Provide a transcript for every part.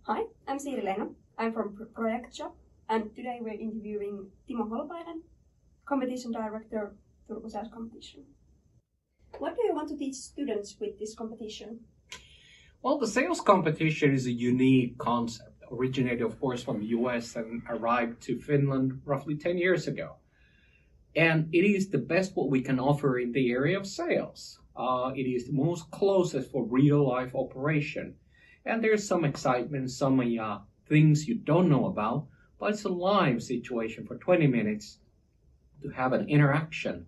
Hi, I'm Siiri-Leena. I'm from Project Shop, and today we're interviewing Timo Holopaisen, Competition Director, Turku Sales Competition. What do you want to teach students with this competition? Well, the sales competition is a unique concept, originated of course from the US and arrived to Finland roughly 10 years ago. And it is the best what we can offer in the area of sales. It is the most closest for real life operation. And there's some excitement, some things you don't know about, but it's a live situation for 20 minutes to have an interaction,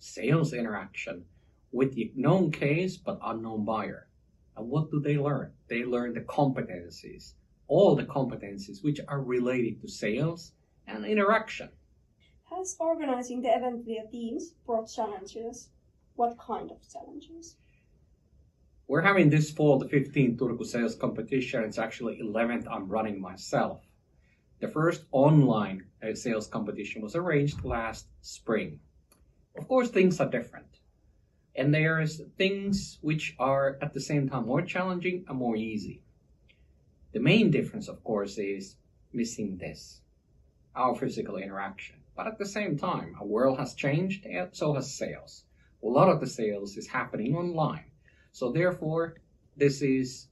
sales interaction, with the known case but unknown buyer. And what do they learn? They learn the competencies, all the competencies which are related to sales and interaction. Has organizing the event via Teams brought challenges? What kind of challenges? We're having this fall the 15th Turku Sales Competition. It's actually 11th I'm running myself. The first online sales competition was arranged last spring. Of course, things are different. And there's things which are at the same time more challenging and more easy. The main difference, of course, is missing this, our physical interaction. But at the same time, our world has changed and so has sales. A lot of the sales is happening online. So therefore, this is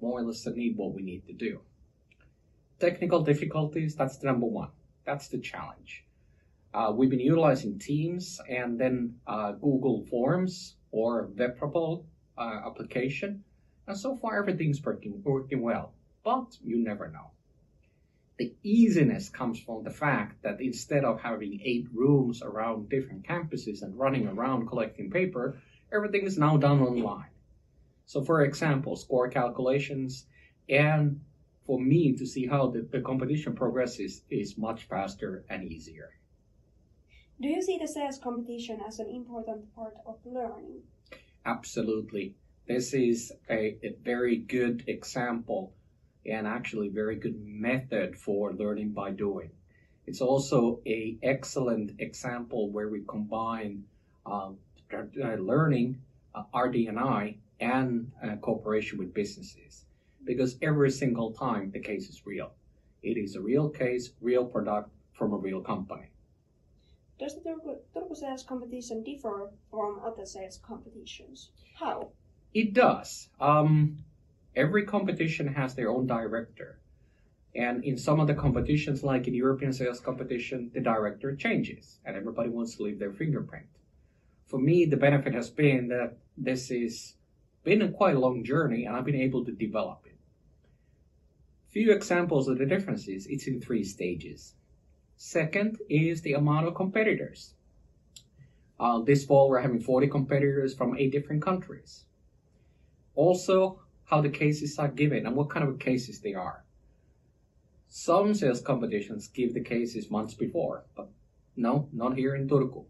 more or less what we need to do. Technical difficulties, that's the number one. That's the challenge. We've been utilizing Teams and then Google Forms or WebPropel application. And so far, everything's working well. But you never know. The easiness comes from the fact that instead of having 8 rooms around different campuses and running around collecting paper, everything is now done online. So for example, score calculations, and for me to see how the competition progresses is much faster and easier. Do you see the sales competition as an important part of learning? Absolutely. This is a very good example and actually very good method for learning by doing. It's also an excellent example where we combine learning, RD&I, and cooperation with businesses, because every single time the case is real. It is a real case, real product from a real company. Does the Turku Sales Competition differ from other sales competitions? How? It does. Every competition has their own director. And in some of the competitions, like in European sales competition, the director changes and everybody wants to leave their fingerprint. For me, the benefit has been that this has been a quite long journey and I've been able to develop it. Few examples of the differences, it's in 3 stages. Second is the amount of competitors. This fall, we're having 40 competitors from 8 different countries. Also, how the cases are given and what kind of cases they are. Some sales competitions give the cases months before, but no, not here in Turku.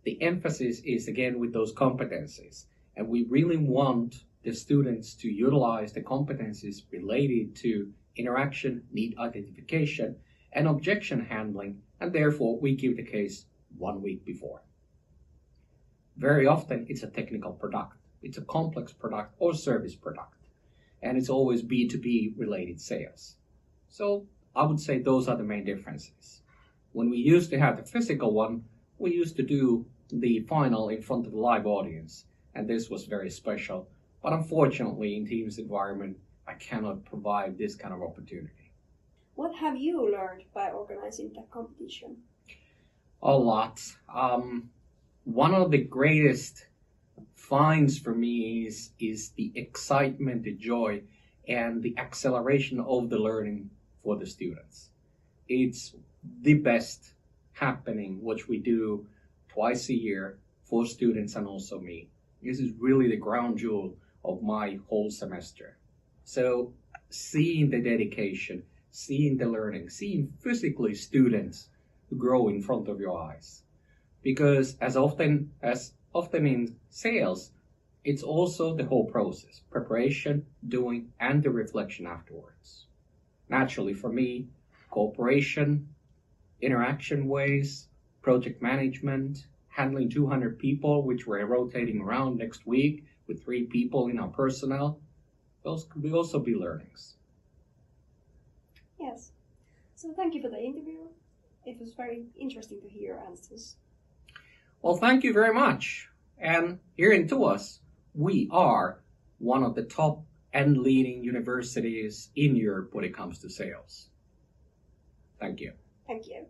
The emphasis is again with those competencies, and we really want the students to utilize the competencies related to interaction, need identification, and objection handling, and therefore we give the case 1 week before. Very often it's a technical product, it's a complex product or service product, and it's always B2B related sales. So I would say those are the main differences. When we used to have the physical one, we used to do the final in front of a live audience, and this was very special. But unfortunately, in Teams environment, I cannot provide this kind of opportunity. What have you learned by organizing the competition? A lot. One of the greatest finds for me is the excitement, the joy, and the acceleration of the learning for the students. It's the best happening, which we do twice a year for students and also me. This is really the ground jewel of my whole semester. So seeing the dedication, seeing the learning, seeing physically students grow in front of your eyes. Because as often in sales, it's also the whole process, preparation, doing, and the reflection afterwards. Naturally for me, cooperation, interaction ways, project management, handling 200 people, which we're rotating around next week with 3 people in our personnel, those could also be learnings. Yes. So thank you for the interview. It was very interesting to hear your answers. Well, thank you very much. And hearing to us, we are one of the top and leading universities in Europe when it comes to sales. Thank you. Thank you.